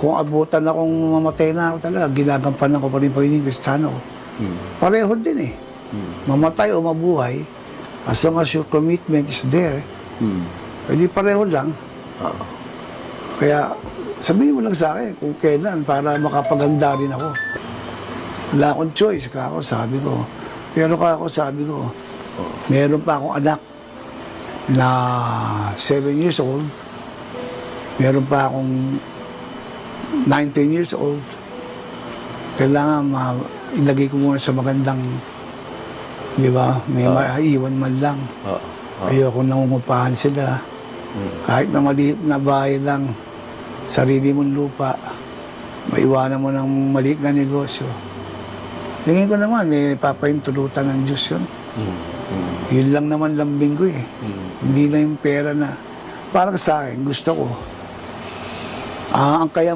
Kung abutan akong mamatay na ako talaga, ginagampanan ko pa rin pagiging Kristiyano. Pareho din eh. Mamatay o mabuhay, as long as your commitment is there, hindi pareho lang. Kaya sabihin mo lang sa akin kung kailan para makapaganda rin ako. Wala akong choice, kako, sabi ko. Pero kako, sabi ko, meron pa akong anak na 7 years old. Meron pa akong 19 years old. Kailangan ilagay ko muna sa magandang, di ba, may maiiwan man lang. Ayoko nangungupahan sila. Kahit na maliit na bahay lang, sarili mong lupa, maiwanan mo ng maliit na negosyo. Tingin ko naman, papahintulutan ng Diyos yun. Yun lang naman lambing ko eh. Hindi na yung pera na, parang sa akin, gusto ko. Ang kaya